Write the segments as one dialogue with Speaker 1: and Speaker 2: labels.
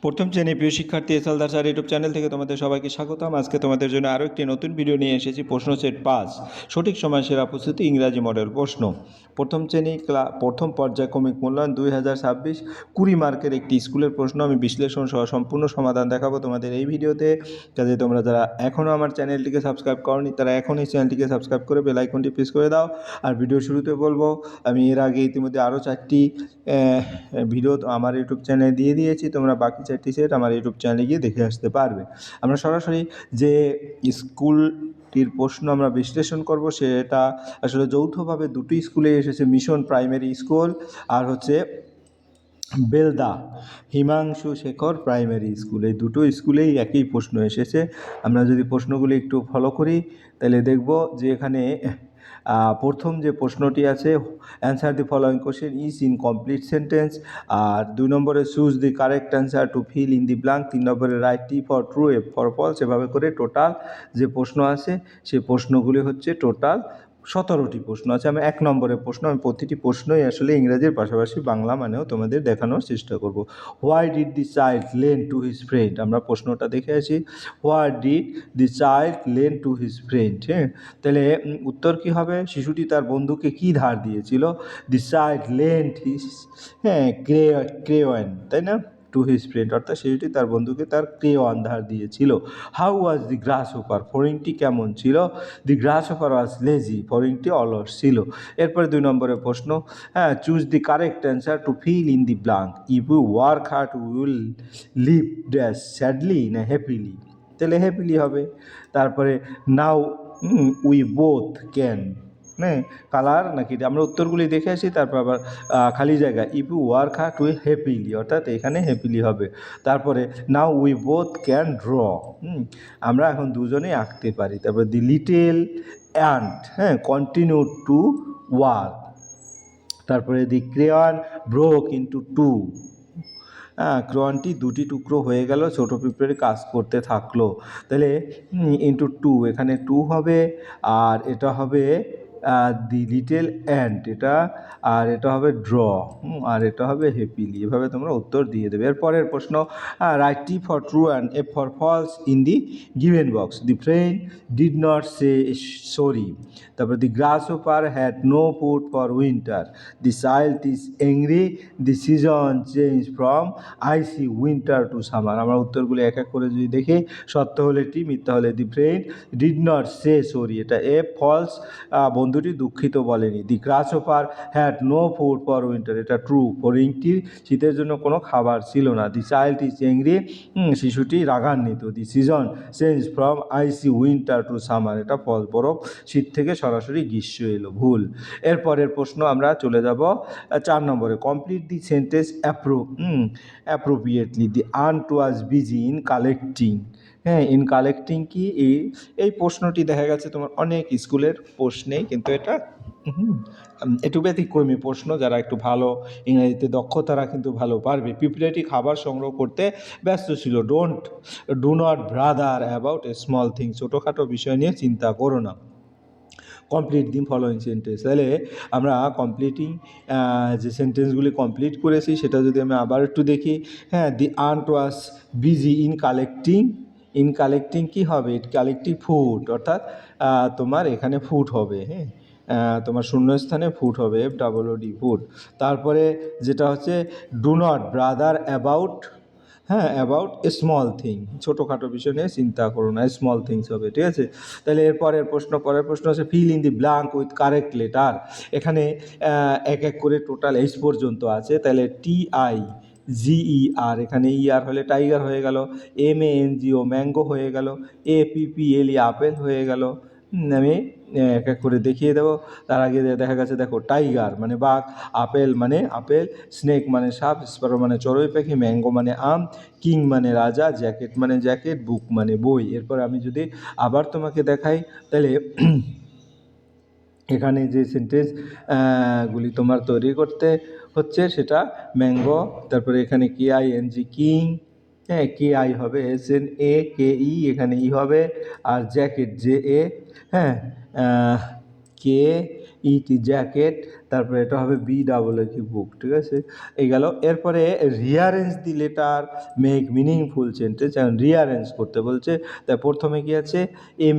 Speaker 1: প্রথম শ্রেণী প্রিয় শিক্ষার্থী এসএলদার স্যার ইউটিউব চ্যানেল থেকে তোমাদের সবাইকে স্বাগতম। আজকে তোমাদের জন্য আরও একটি নতুন ভিডিও নিয়ে এসেছি। প্রশ্ন সেট 5, সঠিক সময় সেরা প্রস্তুতি, ইংরাজি মডেল প্রশ্ন। প্রথম শ্রেণী প্রথম পর্যায়ক্রমিক মূল্যায়ন 2026 20 মার্কের একটি স্কুলের প্রশ্ন। আমি বিশ্লেষণ সহ সম্পূর্ণ সমাধান দেখাবো তোমাদের এই ভিডিওতে। কাজে তোমরা যারা এখনও আমার চ্যানেলটিকে সাবস্ক্রাইব করনি তারা এখনই চ্যানেলটিকে সাবস্ক্রাইব করে বেল আইকনটি প্রেস করে দাও। আর ভিডিও শুরুতে বলবো, আমি এর আগে ইতিমধ্যে আরও 4টি ভিডিও আমার ইউটিউব চ্যানেলে দিয়ে দিয়েছি। তোমরা বাকি 4টি সেট আমার ইউটিউব চ্যানেলে গিয়ে দেখে আসতে পারবে। আমরা সরাসরি যে স্কুলটির প্রশ্ন আমরা বিশ্লেষণ করব সেটা আসলে যৌথভাবে দুটি স্কুলে এসেছে, মিশন প্রাইমারি স্কুল আর হচ্ছে বেলদা হিমাংশু শেখর প্রাইমারি স্কুল। এই দুটো স্কুলেই একই প্রশ্ন এসেছে। আমরা যদি প্রশ্নগুলি একটু ফলো করি তাহলে দেখব যে এখানে প্রথম যে প্রশ্নটি আছে, answer the following question is in complete sentence. আর 2 নম্বরে choose the correct answer to fill in the blank. 3 নম্বরে write T for true, F for false. এভাবে করে টোটাল যে প্রশ্ন আছে সেই প্রশ্নগুলি হচ্ছে টোটাল 17টি প্রশ্ন আছে। আমি 1 নম্বরের প্রশ্ন, আমি প্রতিটি প্রশ্নই আসলে ইংরেজির পাশাপাশি বাংলা মানেও তোমাদের দেখানোর চেষ্টা করব। Why did the child lane to his friend. আমরা প্রশ্নটা দেখে আসি। Why did the child lane to his friend. হ্যাঁ, তাহলে উত্তর কী হবে? শিশুটি তার বন্ধুকে কি ধার দিয়েছিল? দি চাইল্ড লেন্ট হিজ ক্রেওয়ান, তাই না, টু হিজ ফ্রেন্ড, অর্থাৎ শিশুটি তার বন্ধুকে তার ক্রেওয়ান ধার দিয়েছিল। How was the glass hopper. ফড়িংটি কেমন ছিল? দি গ্রাস হোপার ওয়াজ লেজি। ফড়িংটি অলস ছিল। এরপরে 2 নম্বরের প্রশ্ন, হ্যাঁ, choose the correct answer to fill in the blank. If you work hard will leave dash sadly না হ্যাপিলি। তাহলে হ্যাপিলি হবে। তারপরে নাও উই বোথ ক্যান, হ্যাঁ, কালার নাকি, আমরা উত্তরগুলি দেখে আসি। তারপর আবার খালি জায়গা, if you work hard we happily, অর্থাৎ এখানে হ্যাপিলি হবে। তারপরে now we both can draw, আমরা এখন দুজনেই আঁকতে পারি। তারপরে দি লিটল অ্যান্ট, হ্যাঁ, কন্টিনিউ টু ওয়ার্ক। তারপরে দি ক্রেয়ন ব্রোক ইন্টু টু, ক্রেয়নটি দুটি টুকরো হয়ে গেল, ছোটো পিঁপড়ে কাজ করতে থাকলো। তাহলে ইন্টু টু, এখানে টু হবে, আর এটা হবে দি লিটল অ্যান্ট, এটা, আর এটা হবে ড্র, আর এটা হবে হ্যাপিলি। এভাবে তোমরা উত্তর দিয়ে দেবে। এরপরের প্রশ্ন, write T for true and F for false in the given box. The friend did not say sorry. তারপর the grasshopper had no food for winter. The child is angry. The season change from icy winter to summer. আমরা উত্তরগুলি এক এক করে যদি দেখি, সত্য হলে টি, মিথ্যা হলে the friend did not say sorry, এটা এফ। ফলস, বন্ধুটি দুঃখিত বলেনি। The grasshopper had no food for winter, এটা ট্রু। ফড়িংটির শীতের জন্য কোনো খাবার ছিল না। দি চাইল্ড ইজ অ্যাংরি, শিশুটি রাগান্বিত। The season change from icy winter to summer, এটা ফলস। বরফ শীত থেকে সরাসরি গ্রীষ্ম এলো, ভুল। এরপরের প্রশ্ন আমরা চলে যাব 4 নম্বরে। Complete the sentence appropriately. The ant was busy in collecting. হ্যাঁ, ইন কালেক্টিং কি? এই প্রশ্নটি দেখা গেছে তোমার অনেক স্কুলের প্রশ্নেই, কিন্তু এটা একটু ব্যতিক্রমী প্রশ্ন। যারা একটু ভালো ইংরেজিতে দক্ষ তারা কিন্তু ভালো পারবে। পিঁপড়েটি খাবার সংগ্রহ করতে ব্যস্ত ছিল। Do not brother about a small thing, ছোটোখাটো বিষয় নিয়ে চিন্তা করো না। Complete the following sentence. তাহলে আমরা যে সেন্টেন্সগুলি কমপ্লিট করেছি সেটা যদি আমি আবার একটু দেখি, হ্যাঁ, the ant was busy in collecting. In collecting কী হবে? কালেক্টিং ফুড, অর্থাৎ তোমার এখানে ফুড হবে, হ্যাঁ, তোমার শূন্যস্থানে ফুড হবে, FOOD ফুড। তারপরে যেটা হচ্ছে ডু নট ব্রাদার অ্যাবাউট, হ্যাঁ, অ্যাবাউট এ স্মল থিং, ছোটোখাটো বিষয় নিয়ে চিন্তা করো না, স্মল থিংস হবে, ঠিক আছে। তাহলে পরের প্রশ্ন হচ্ছে feel in the blank with correct letter. এখানে এক এক করে টোটাল 8 পর্যন্ত আছে। তাহলে TIGER, এখানে ER হলে টাইগার হয়ে গেল, MANGO ম্যাঙ্গো হয়ে গেল, APPLE আপেল হয়ে গেল। আমি এক এক করে দেখিয়ে দেবো। তার আগে দেখা গেছে, দেখো, টাইগার মানে বাঘ, আপেল মানে আপেল, স্নেক মানে সাপ, স্প্যারো মানে চড়ুই পাখি, ম্যাঙ্গো মানে আম, কিং মানে রাজা, জ্যাকেট মানে জ্যাকেট, বুক মানে বই। এরপর আমি যদি আবার তোমাকে দেখাই, তাহলে এখানে যে সেন্টেন্স গুলি তোমার তৈরি করতে হচ্ছে সেটা ম্যাঙ্গো, তারপরে এখানে KING কিং, হ্যাঁ, KI হবে, SNAKE, এখানে ই হবে, আর জ্যাকেট JA, হ্যাঁ, KET জ্যাকেট, তারপরে এটা হবে বি ডাবল এ কি বুক, ঠিক আছে। এই গেল। এরপরে rearrange the letter make meaningful sentence, যেমন রিয়ারেঞ্জ করতে বলছে, তাই প্রথমে কি আছে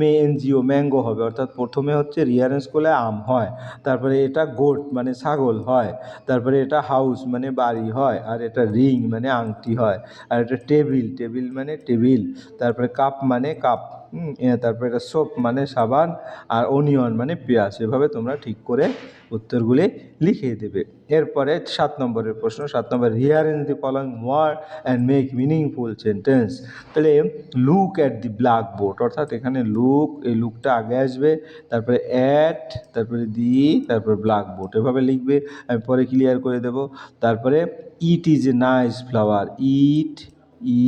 Speaker 1: MANGO ম্যাঙ্গো হবে, অর্থাৎ প্রথমে হচ্ছে রিয়ারেঞ্জ করলে আম হয়, তারপরে এটা গোট মানে ছাগল হয়, তারপরে এটা হাউস মানে বাড়ি হয়, আর এটা রিং মানে আংটি হয়, আর এটা টেবিল টেবিল মানে টেবিল, তারপরে কাপ মানে কাপ, তারপরে এটা সোপ মানে সাবান, আর অনিয়ন মানে পেঁয়াজ। এভাবে তোমরা ঠিক করে উত্তরগুলি লিখে দেবে। এরপরে 7 নম্বরের প্রশ্ন, 7 নম্বর rearrange the following word and make meaningful sentence. তাহলে লুক অ্যাট দি ব্ল্যাকবোর্ড, অর্থাৎ এখানে লুক, এই লুকটা আগে আসবে, তারপরে অ্যাট, তারপরে দি, তারপরে ব্ল্যাকবোর্ড, এভাবে লিখবে। আমি পরে ক্লিয়ার করে দেব। তারপরে ইট is a nice flower, it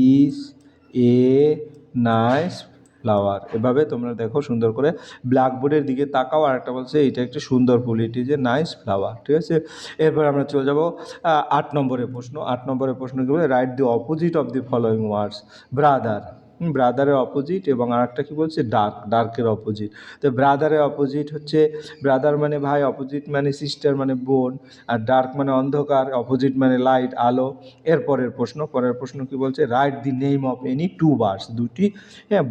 Speaker 1: is a nice flower, এভাবে তোমরা দেখো সুন্দর করে ব্ল্যাকবোর্ডের দিকে তাকাও। আর একটা বলছে এটা একটি সুন্দর ফুল, it is a nice flower, ঠিক আছে। এরপর আমরা চলে যাব 8 নম্বরের প্রশ্ন। 8 নম্বরের প্রশ্ন কি বলে, write the opposite of the following words. Brother, ব্রাদারের অপোজিট, এবং আর একটা কী বলছে ডার্ক, ডার্কের অপোজিট। তো ব্রাদারের অপোজিট হচ্ছে, ব্রাদার মানে ভাই, অপোজিট মানে সিস্টার মানে বোন, আর ডার্ক মানে অন্ধকার, অপোজিট মানে লাইট আলো। এরপরের প্রশ্ন, পরের প্রশ্ন কি বলছে, write the name of any two birds, দুটি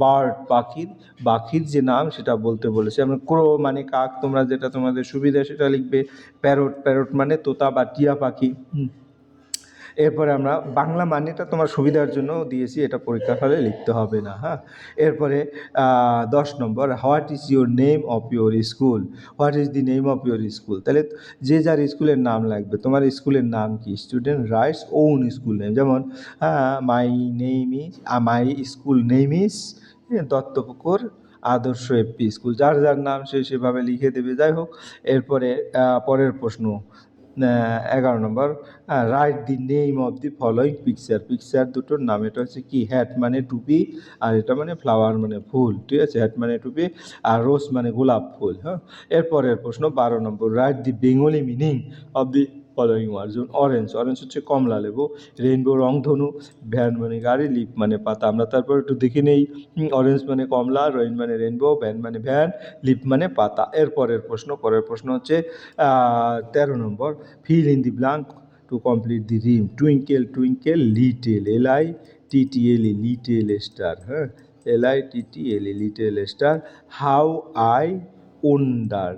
Speaker 1: বার্ড পাখির, পাখির যে নাম সেটা বলতে বলেছে। যেমন ক্রো মানে কাক, তোমরা যেটা তোমাদের সুবিধা সেটা লিখবে। প্যারট, প্যারট মানে তোতা বা টিয়া পাখি। এরপরে আমরা বাংলা মানেটা তোমার সুবিধার জন্য দিয়েছি, এটা পরীক্ষার হলে লিখতে হবে না, হ্যাঁ। এরপরে 10 নম্বর, what is your name of your school, what is the name of your school. তাহলে যে যার স্কুলের নাম লাগবে, তোমার স্কুলের নাম কি, student writes own school name, যেমন my name is, my school name is Dattapukur Adarsha AP school, যার যার নাম সে সেভাবে লিখে দেবে। যাই হোক, এরপরে পরের প্রশ্ন 11 নম্বর, write the name of the following picture, picture দুটোর নাম, এটা হচ্ছে কি, হ্যাট মানে টুপি, আর এটা মানে ফ্লাওয়ার মানে ফুল, ঠিক আছে। হ্যাট মানে টুপি, আর রোজ মানে গোলাপ ফুল, হ্যাঁ। এরপরের প্রশ্ন 12 নম্বর, write the Bengali meaning of the following word. যেমন অরেঞ্জ, অরেঞ্জ হচ্ছে কমলা লেবু, রেইনবো রংধনু, ভ্যান মানে গাড়ি, লিপ মানে পাতা। আমরা তারপর একটু দেখে নেই, অরেঞ্জ মানে কমলা, রেইন মানে রেইনবো, ভ্যান মানে ভ্যান, লিপ মানে পাতা। এরপরের প্রশ্ন, পরের প্রশ্ন হচ্ছে 13 নম্বর, fill in the blank to complete the rhyme. Twinkle twinkle little, LITTLE, little star, হ্যাঁ, LITTLE, little star, how I wonder,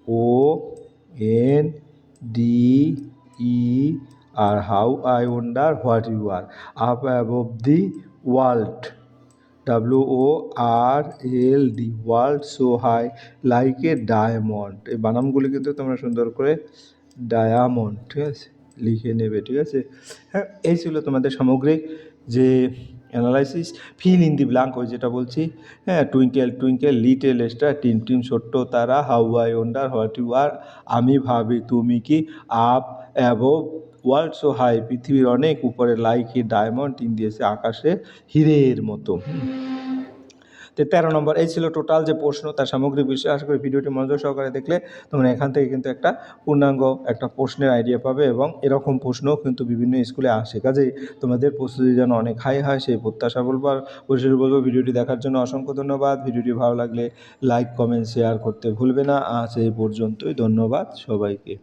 Speaker 1: WONDER, how I wonder what you are, up above the world, WORLD, world, so high like a diamond. এই বানামগুলি কিন্তু তোমরা সুন্দর করে diamond, ঠিক আছে, লিখে নেবে, ঠিক আছে। হ্যাঁ, এই ছিল তোমাদের সামগ্রিক যে analysis. Fill in the blank, ওই যেটা বলছি, হ্যাঁ, টুইঙ্কেল টুইঙ্কেল লিটল স্টার, টিম টিম ছোট্ট তারা, how I wonder what you are, আমি ভাবি তুমি কি, up above world, so high পৃথিবীর অনেক উপরে, লাইক এ ডায়মন্ড, টিম দিয়েছে আকাশে হীরের মতো। তো 13 নম্বর, এই ছিল টোটাল যে প্রশ্ন, তার সামগ্রিক বিষয়। আশা করি ভিডিওটি মনোযোগ সহকারে দেখলে তোমরা এখান থেকে কিন্তু একটা পূর্ণাঙ্গ একটা প্রশ্নের আইডিয়া পাবে, এবং এরকম প্রশ্ন কিন্তু বিভিন্ন স্কুলে আসে। কাজেই তোমাদের প্রস্তুতি যেন অনেক হাই হয় সেই প্রত্যাশা বলবো। আর পরিশেষে বলবো, ভিডিওটি দেখার জন্য অসংখ্য ধন্যবাদ। ভিডিওটি ভালো লাগলে লাইক কমেন্ট শেয়ার করতে ভুলবে না। আজ এই পর্যন্তই, ধন্যবাদ সবাইকে।